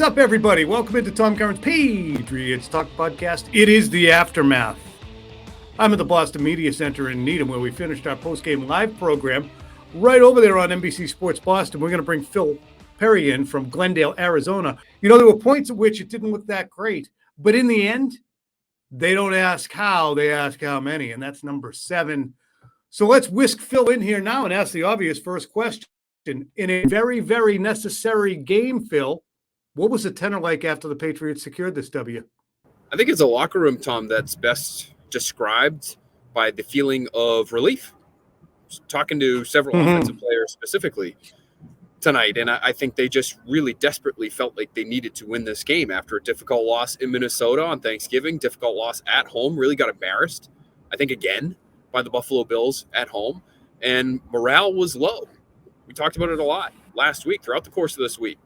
What's up, everybody? Welcome into Tom Curran's Patriots Talk podcast. It is the aftermath. I'm at the Boston Media Center in Needham, where we finished our post-game live program. Right over there on NBC Sports Boston, we're going to bring Phil Perry in from Glendale, Arizona. You know, there were points at which it didn't look that great, but in the end, they don't ask how, they ask how many, and that's number 7. So let's whisk Phil in here now and ask the obvious first question. In a very, very necessary game, Phil, what was the tenor like after the Patriots secured this W? I think it's a locker room, Tom, that's best described by the feeling of relief. Talking to several offensive players specifically tonight, and I think they just really desperately felt like they needed to win this game after a difficult loss in Minnesota on Thanksgiving, difficult loss at home, really got embarrassed, I think, again, by the Buffalo Bills at home, and morale was low. We talked about it a lot last week, throughout the course of this week.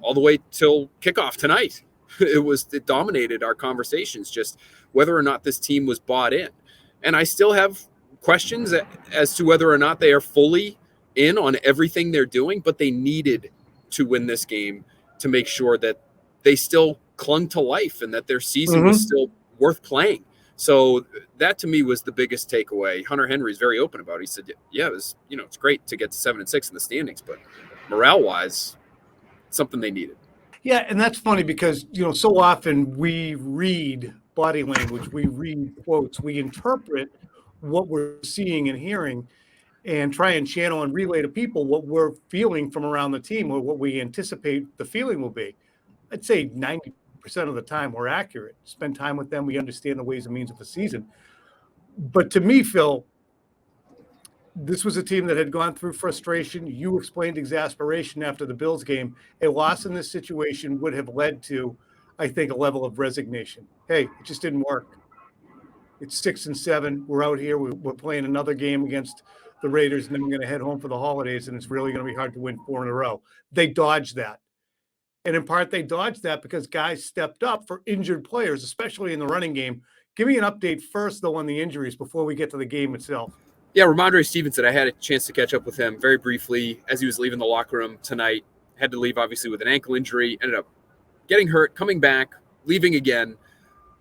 All the way till kickoff tonight. It dominated our conversations, just whether or not this team was bought in. And I still have questions as to whether or not they are fully in on everything they're doing, but they needed to win this game to make sure that they still clung to life and that their season was still worth playing. So that to me was the biggest takeaway. Hunter Henry's very open about it. He said, yeah, it was, it's great to get to 7-6 in the standings, but morale-wise, something they needed. Yeah, and that's funny because, so often we read body language, we read quotes, we interpret what we're seeing and hearing and try and channel and relay to people what we're feeling from around the team or what we anticipate the feeling will be. I'd say 90% of the time we're accurate. Spend time with them, we understand the ways and means of the season. But to me, Phil, this was a team that had gone through frustration. You explained exasperation after the Bills game. A loss in this situation would have led to, I think, a level of resignation. Hey, it just didn't work. It's 6-7. We're out here. We're playing another game against the Raiders, and then we're going to head home for the holidays, and it's really going to be hard to win 4 in a row. They dodged that. And in part, they dodged that because guys stepped up for injured players, especially in the running game. Give me an update first, though, on the injuries before we get to the game itself. Yeah, Ramondre Stevenson, I had a chance to catch up with him very briefly as he was leaving the locker room tonight. Had to leave, obviously, with an ankle injury. Ended up getting hurt, coming back, leaving again.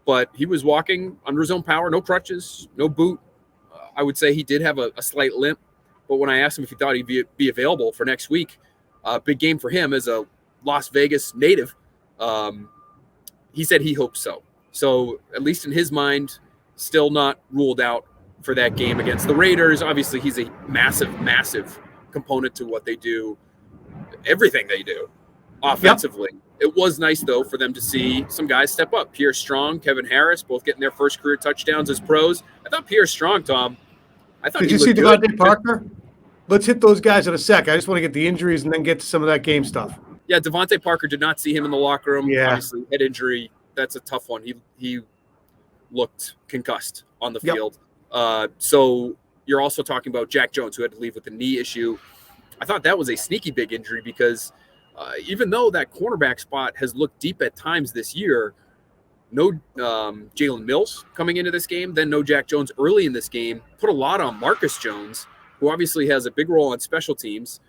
But he was walking under his own power, no crutches, no boot. I would say he did have a slight limp. But when I asked him if he thought he'd be available for next week, big game for him as a Las Vegas native, he said he hoped so. So at least in his mind, still not ruled out for that game against the Raiders. Obviously, he's a massive, massive component to what they do, everything they do offensively. Yep. It was nice, though, for them to see some guys step up. Pierre Strong, Kevin Harris, both getting their first career touchdowns as pros. I thought Pierre Strong, Tom, Did you see Devontae Parker? Let's hit those guys in a sec. I just want to get the injuries and then get to some of that game stuff. Yeah, Devontae Parker, did not see him in the locker room. Yeah. Obviously, head injury. That's a tough one. He looked concussed on the field. So you're also talking about Jack Jones, who had to leave with a knee issue. I thought that was a sneaky big injury because even though that cornerback spot has looked deep at times this year, no Jalen Mills coming into this game, then no Jack Jones early in this game, put a lot on Marcus Jones, who obviously has a big role on special teams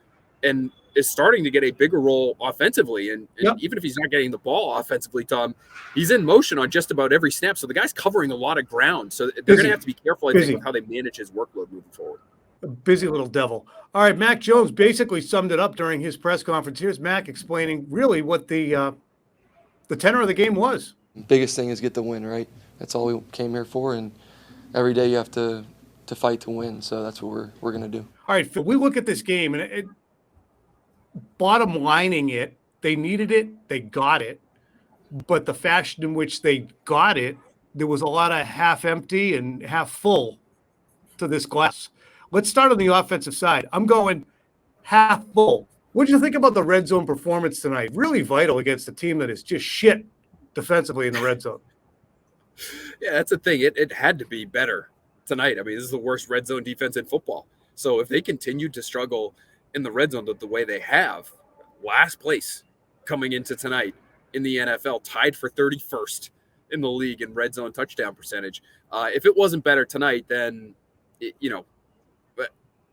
and is starting to get a bigger role offensively. And even if he's not getting the ball offensively, Tom, he's in motion on just about every snap. So the guy's covering a lot of ground. So they're going to have to be careful, I think, with how they manage his workload moving forward. A busy little devil. All right, Mac Jones basically summed it up during his press conference. Here's Mac explaining really what the tenor of the game was. Biggest thing is get the win, right? That's all we came here for, and every day you have to fight to win. So that's what we're going to do. All right, Phil, we look at this game, and bottom lining it, they needed it, they got it, but the fashion in which they got it, there was a lot of half empty and half full to this glass. Let's start on the offensive side. I'm going half full. What did you think about the red zone performance tonight? Really vital against a team that is just shit defensively in the red zone. Yeah, that's the thing. It had to be better tonight. I mean, this is the worst red zone defense in football. So if they continue to struggle in the red zone the way they have, last place coming into tonight in the NFL, tied for 31st in the league in red zone touchdown percentage. If it wasn't better tonight, then, but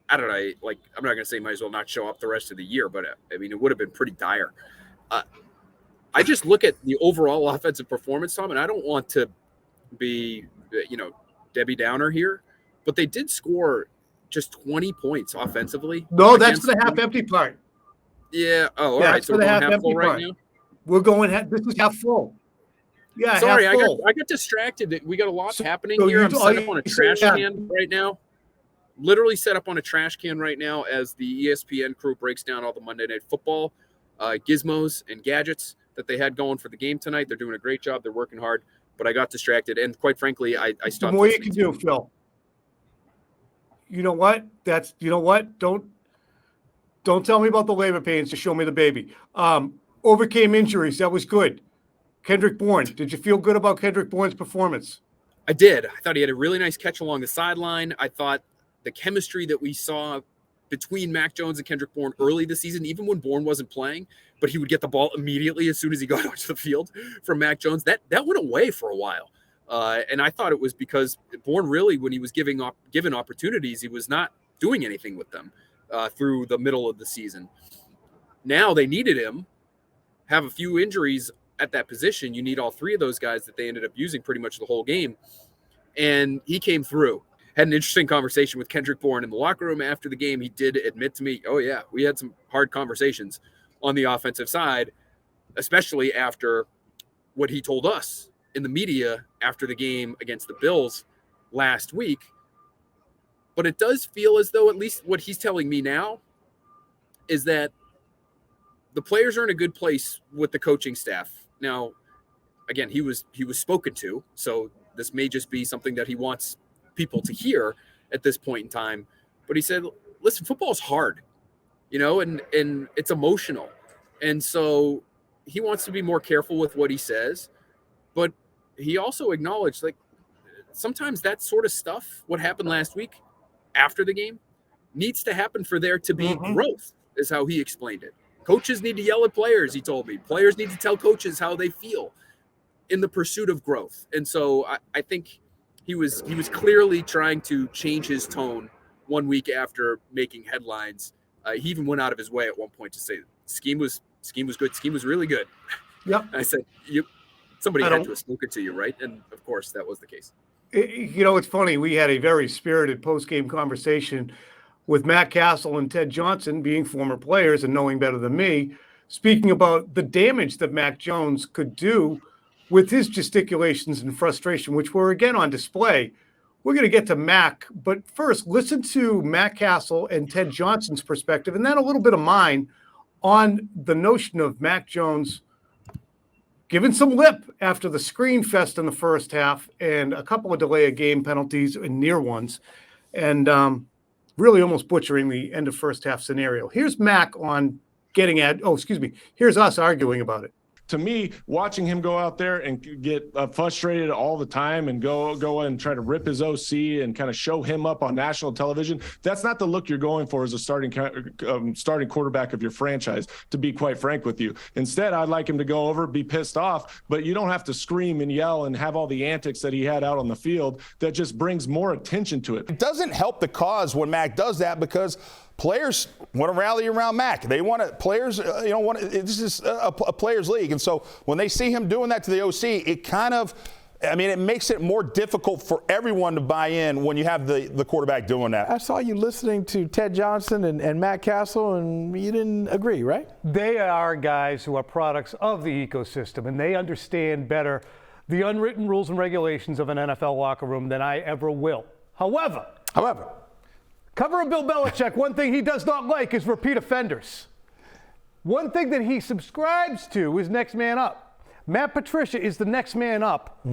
I don't know, I'm not going to say might as well not show up the rest of the year, but I mean, it would have been pretty dire. I just look at the overall offensive performance, Tom, and I don't want to be, Debbie Downer here, but they did score just 20 points offensively. No, that's for the half empty part. Yeah. Oh, all Yeah, right. So we're going half full right now? We're going this is half full. Yeah, sorry, half full. I got distracted. We got a lot happening here. I'm set up on a trash can right now. Literally set up on a trash can right now as the ESPN crew breaks down all the Monday Night Football gizmos and gadgets that they had going for the game tonight. They're doing a great job. They're working hard, but I got distracted. And quite frankly, I stopped. The more you can do, Phil. You know what? Don't tell me about the labor pains to show me the baby. Overcame injuries. That was good. Kendrick Bourne. Did you feel good about Kendrick Bourne's performance? I did. I thought he had a really nice catch along the sideline. I thought the chemistry that we saw between Mac Jones and Kendrick Bourne early this season, even when Bourne wasn't playing, but he would get the ball immediately as soon as he got onto the field from Mac Jones, that went away for a while. And I thought it was because Bourne really, when he was given opportunities, he was not doing anything with them through the middle of the season. Now they needed him, have a few injuries at that position. You need all three of those guys that they ended up using pretty much the whole game. And he came through. Had an interesting conversation with Kendrick Bourne in the locker room after the game. He did admit to me, oh, yeah, we had some hard conversations on the offensive side, especially after what he told us in the media after the game against the Bills last week. But it does feel as though, at least what he's telling me now, is that the players are in a good place with the coaching staff. Now, again, he was spoken to, so this may just be something that he wants people to hear at this point in time. But he said, listen, football is hard, and it's emotional. And so he wants to be more careful with what he says. But he also acknowledged, like, sometimes that sort of stuff, what happened last week after the game, needs to happen for there to be growth, is how he explained it. Coaches need to yell at players, he told me. Players need to tell coaches how they feel in the pursuit of growth. And so I think he was clearly trying to change his tone 1 week after making headlines. He even went out of his way at one point to say scheme was good. Scheme was really good. Yep. I said, somebody had to have spoken to you, right? And of course that was the case. It's funny. We had a very spirited post-game conversation with Matt Castle and Ted Johnson, being former players and knowing better than me, speaking about the damage that Mac Jones could do with his gesticulations and frustration, which were again on display. We're going to get to Mac, but first, listen to Matt Castle and Ted Johnson's perspective, and then a little bit of mine on the notion of Mac Jones giving some lip after the screen fest in the first half and a couple of delay of game penalties and near ones, and really almost butchering the end of first half scenario. Here's Mac on here's us arguing about it. To me, watching him go out there and get frustrated all the time and go and try to rip his OC and kind of show him up on national television, that's not the look you're going for as a starting quarterback of your franchise, to be quite frank with you. Instead, I'd like him to go over, be pissed off, but you don't have to scream and yell and have all the antics that he had out on the field. That just brings more attention to it. It doesn't help the cause when Mac does that, because players want to rally around Mac. They want to, players, this is a players' league. And so when they see him doing that to the OC, it makes it more difficult for everyone to buy in when you have the quarterback doing that. I saw you listening to Ted Johnson and Matt Castle, and you didn't agree, right? They are guys who are products of the ecosystem, and they understand better the unwritten rules and regulations of an NFL locker room than I ever will. However, covering Bill Belichick, one thing he does not like is repeat offenders. One thing that he subscribes to is next man up. Matt Patricia is the next man up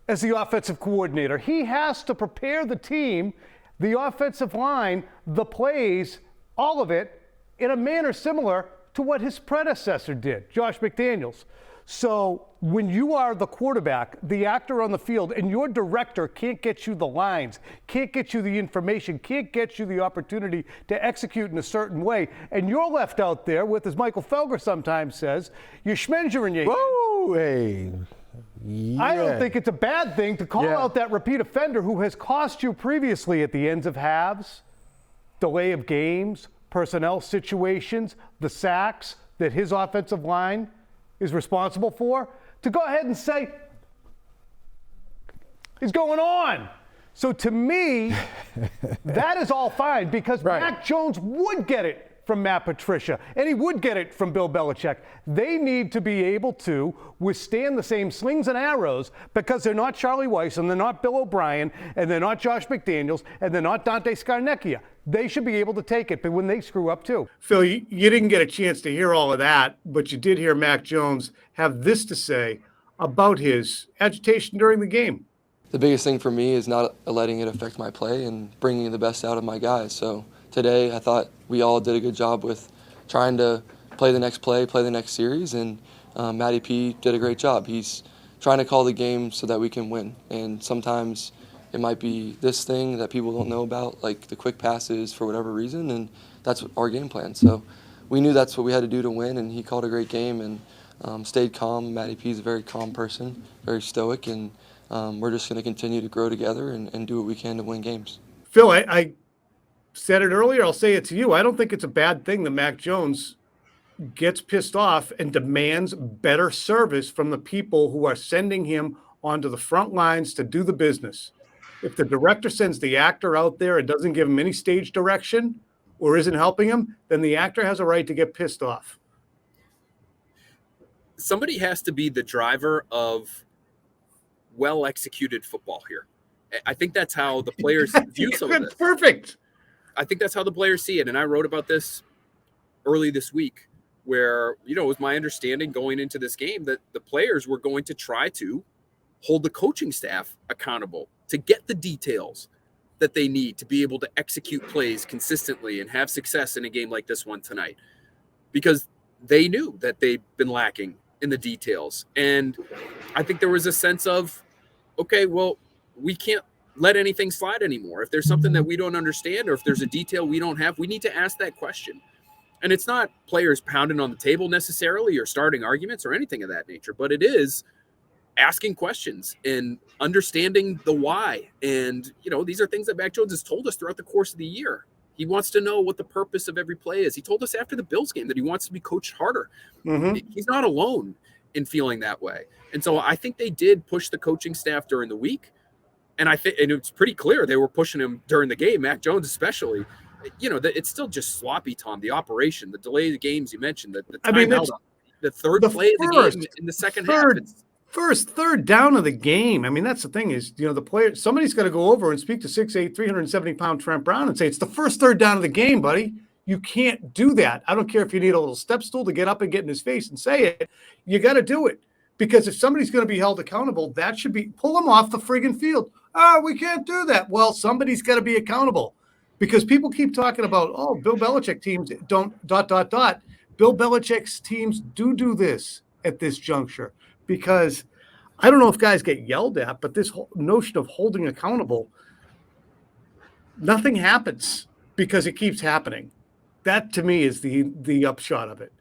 as the offensive coordinator. He has to prepare the team, the offensive line, the plays, all of it, in a manner similar to what his predecessor did, Josh McDaniels. So when you are the quarterback, the actor on the field, and your director can't get you the lines, can't get you the information, can't get you the opportunity to execute in a certain way, and you're left out there with, as Michael Felger sometimes says, your schmenzer in your hand. Whoa, hey. Yeah. I don't think it's a bad thing to call out that repeat offender who has cost you previously at the ends of halves, delay of games, personnel situations, the sacks that his offensive line is responsible for, to go ahead and say, is going on. So to me, that is all fine because Mac Jones would get it from Matt Patricia, and he would get it from Bill Belichick. They need to be able to withstand the same slings and arrows because they're not Charlie Weiss, and they're not Bill O'Brien, and they're not Josh McDaniels, and they're not Dante Scarnecchia. They should be able to take it, but when they screw up too. Phil, you didn't get a chance to hear all of that, but you did hear Mac Jones have this to say about his agitation during the game. The biggest thing for me is not letting it affect my play and bringing the best out of my guys. So today I thought we all did a good job with trying to play the next play, play the next series, and Matty P did a great job. He's trying to call the game so that we can win. And sometimes it might be this thing that people don't know about, like the quick passes for whatever reason, and that's our game plan. So we knew that's what we had to do to win, and he called a great game and stayed calm. Matty P is a very calm person, very stoic, and we're just going to continue to grow together and do what we can to win games. Phil, I said it earlier, I'll say it to you. I don't think it's a bad thing that Mac Jones gets pissed off and demands better service from the people who are sending him onto the front lines to do the business. If the director sends the actor out there and doesn't give him any stage direction or isn't helping him, then the actor has a right to get pissed off. Somebody has to be the driver of well-executed football here. I think that's how the players view some of this. Perfect. I think that's how the players see it. And I wrote about this early this week where, it was my understanding going into this game that the players were going to try to hold the coaching staff accountable to get the details that they need to be able to execute plays consistently and have success in a game like this one tonight, because they knew that they'd been lacking in the details. And I think there was a sense of, okay, well, we can't let anything slide anymore. If there's something that we don't understand or if there's a detail we don't have, we need to ask that question. And it's not players pounding on the table necessarily or starting arguments or anything of that nature, but it is asking questions and understanding the why. And, these are things that Mac Jones has told us throughout the course of the year. He wants to know what the purpose of every play is. He told us after the Bills game that he wants to be coached harder. Mm-hmm. He's not alone in feeling that way. And so I think they did push the coaching staff during the week. And and it's pretty clear they were pushing him during the game, Mac Jones especially. It's still just sloppy, Tom. The operation, the delay of the games you mentioned, the timeout, the third play of the game in the second half. Third down of the game. That's the thing is, the player, somebody's got to go over and speak to 6'8", 370-pound Trent Brown and say, it's the first third down of the game, buddy. You can't do that. I don't care if you need a little step stool to get up and get in his face and say it. You got to do it. Because if somebody's going to be held accountable, that should be, pull them off the friggin' field. We can't do that. Well, somebody's got to be accountable. Because people keep talking about, Bill Belichick teams don't ... Bill Belichick's teams do this at this juncture. Because I don't know if guys get yelled at, but this whole notion of holding accountable, nothing happens because it keeps happening. That to me is the upshot of it.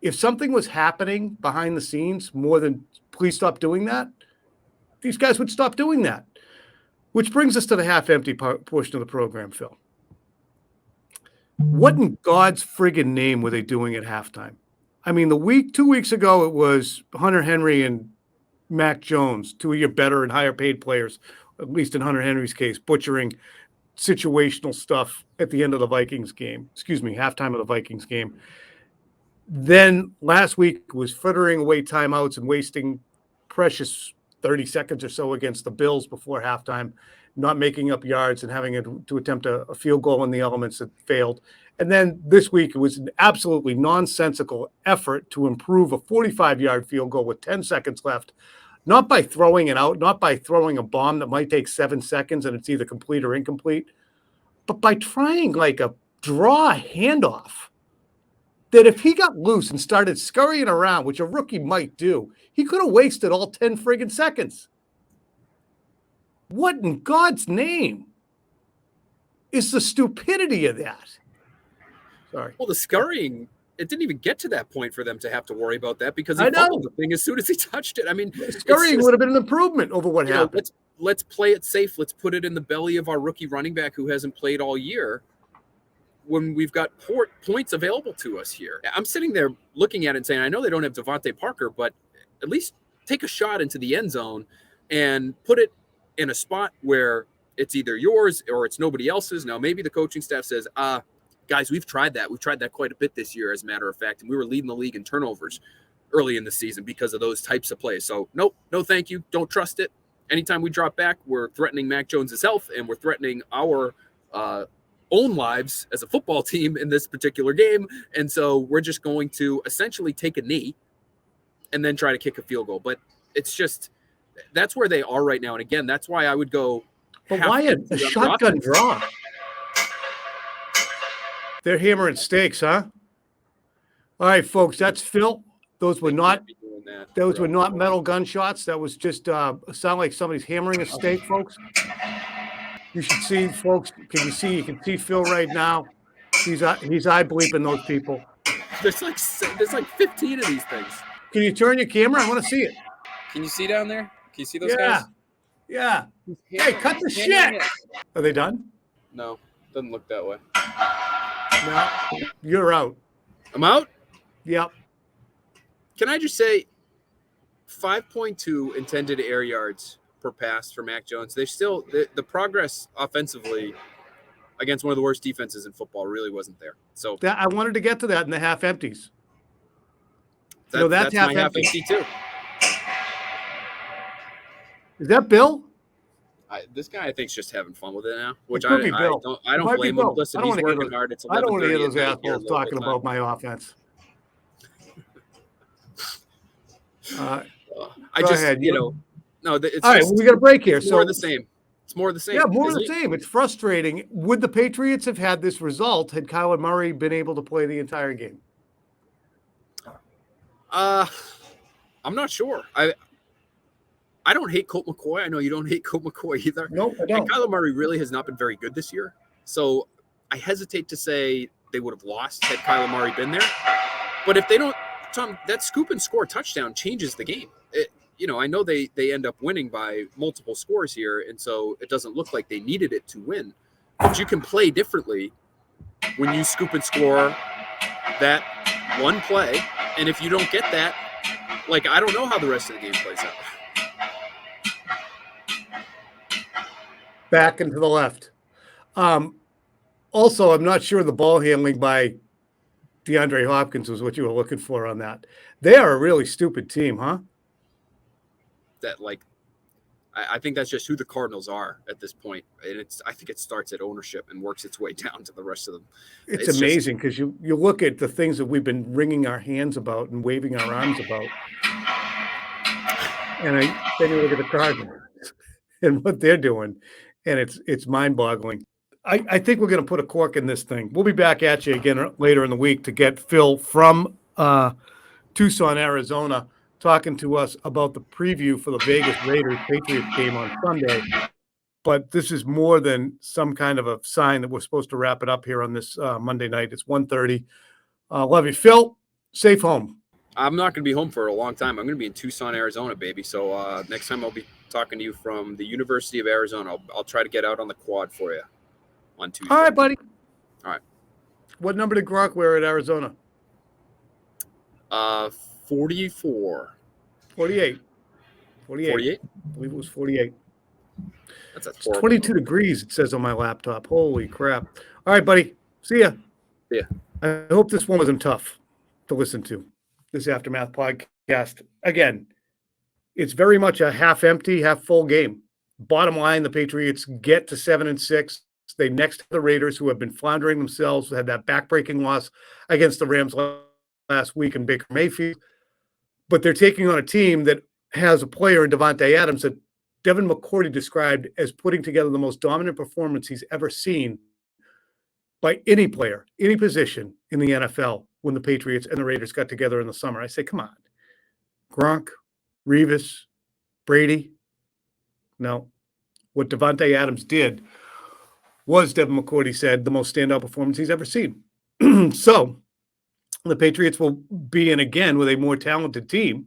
If something was happening behind the scenes more than please stop doing that, these guys would stop doing that. Which brings us to the half-empty portion of the program, Phil. What in God's friggin' name were they doing at halftime? 2 weeks ago, it was Hunter Henry and Mac Jones, two of your better and higher paid players, at least in Hunter Henry's case, butchering situational stuff at the end of the Vikings game. Halftime of the Vikings game. Then last week was frittering away timeouts and wasting precious 30 seconds or so against the Bills before halftime, not making up yards and having to attempt a field goal in the elements that failed. And then this week, it was an absolutely nonsensical effort to improve a 45-yard field goal with 10 seconds left, not by throwing it out, not by throwing a bomb that might take 7 seconds and it's either complete or incomplete, but by trying like a draw handoff that if he got loose and started scurrying around, which a rookie might do, he could have wasted all 10 friggin' seconds. What in God's name is the stupidity of that? Sorry. Well, the scurrying, it didn't even get to that point for them to have to worry about that because he fumbled the thing as soon as he touched it. Scurrying would have been an improvement over what happened. Let's play it safe. Let's put it in the belly of our rookie running back who hasn't played all year. when we've got points available to us here. I'm sitting there looking at it and saying, I know they don't have Devontae Parker, but at least take a shot into the end zone and put it in a spot where it's either yours or it's nobody else's. Now, maybe the coaching staff says, guys, we've tried that. We've tried that quite a bit this year, as a matter of fact, and we were leading the league in turnovers early in the season because of those types of plays. So, nope, no thank you. Don't trust it. Anytime we drop back, we're threatening Mac Jones's health, and we're threatening our own lives as a football team in this particular game. And so we're just going to essentially take a knee and then try to kick a field goal. But it's just, that's where they are right now. And again, that's why I would go. But why a shotgun draw? They're hammering stakes, huh? All right, folks, that's Phil. Those were not metal gunshots. That was just sound like somebody's hammering a stake, folks. You should see, folks. Can you see? You can see Phil right now. He's eye bleeping those people. There's like 15 of these things. Can you turn your camera? I want to see it. Can you see down there? Can you see those guys? Yeah. Hey, cut the shit. Are they done? No, doesn't look that way. No, you're out. I'm out? Yep. Can I just say 5.2 intended air yards per pass for Mac Jones. They're still the progress offensively against one of the worst defenses in football really wasn't there. So I wanted to get to that in the half empties. That's half empty too. Is that Bill? This guy, I think, is just having fun with it now, which I don't blame him. Listen, he's working hard. It's 11:30. I don't want to hear those assholes talking about my offense. Go ahead. No. It's all right. Well, we got a break here. More of the same. It's more of the same. Yeah, more of the same. It's frustrating. Would the Patriots have had this result had Kyler Murray been able to play the entire game? I'm not sure. I don't hate Colt McCoy. I know you don't hate Colt McCoy either. No, I don't. And Kyler Murray really has not been very good this year. So I hesitate to say they would have lost had Kyler Murray been there. But if they don't, Tom, that scoop and score touchdown changes the game. I know they end up winning by multiple scores here, and so it doesn't look like they needed it to win. But you can play differently when you scoop and score that one play. And if you don't get that, I don't know how the rest of the game plays out. Back and to the left. Also, I'm not sure the ball handling by DeAndre Hopkins was what you were looking for on that. They are a really stupid team, huh? I think that's just who the Cardinals are at this point. And I think it starts at ownership and works its way down to the rest of them. It's amazing because you look at the things that we've been wringing our hands about and waving our arms about. And then you look at the Cardinals and what they're doing. And it's mind-boggling. I think we're going to put a cork in this thing. We'll be back at you again later in the week to get Phil from Tucson, Arizona, talking to us about the preview for the Vegas Raiders-Patriots game on Sunday. But this is more than some kind of a sign that we're supposed to wrap it up here on this Monday night. It's 1:30. Love you. Phil, safe home. I'm not going to be home for a long time. I'm going to be in Tucson, Arizona, baby. So next time I'll be talking to you from the University of Arizona. I'll try to get out on the quad for you on Tuesday. All right, buddy. All right. What number did Gronk wear at Arizona? 44. 48. 48? I believe it was 48. It's 22 degrees, it says on my laptop. Holy crap. All right, buddy. See ya. Yeah. I hope this one wasn't tough to listen to, this Aftermath podcast. Again, it's very much a half empty, half full game. Bottom line, the Patriots get to 7-6. They next the Raiders, who have been floundering themselves, had that backbreaking loss against the Rams last week in Baker Mayfield. But they're taking on a team that has a player in Devontae Adams that Devin McCourty described as putting together the most dominant performance he's ever seen by any player, any position in the NFL when the Patriots and the Raiders got together in the summer. I say, come on. Gronk, Revis, Brady. No. What Devontae Adams did was, Devin McCourty said, the most standout performance he's ever seen. So the Patriots will be in again with a more talented team.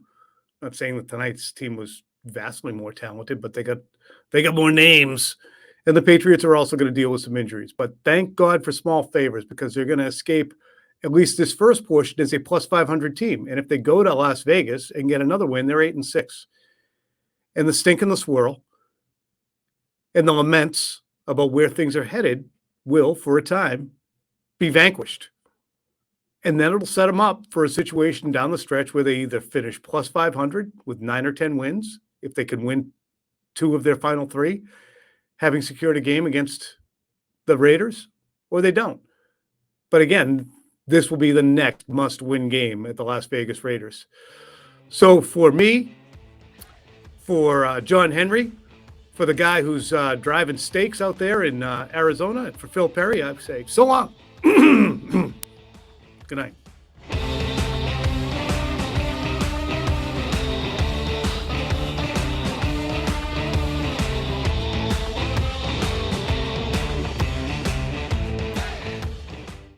I'm not saying that tonight's team was vastly more talented, but they got more names And the Patriots are also going to deal with some injuries. But thank God for small favors, because they're going to escape at least this first portion as a plus 500 team. And if they go to Las Vegas and get another win, they're 8-6. And the stink and the swirl and the laments about where things are headed will, for a time, be vanquished. And then it'll set them up for a situation down the stretch where they either finish plus 500 with 9 or 10 wins, if they can win 2 of their final 3, having secured a game against the Raiders, or they don't. But again, this will be the next must-win game at the Las Vegas Raiders. So for me, for John Henry, for the guy who's driving steaks out there in Arizona, and for Phil Perry, I say so long. Good night.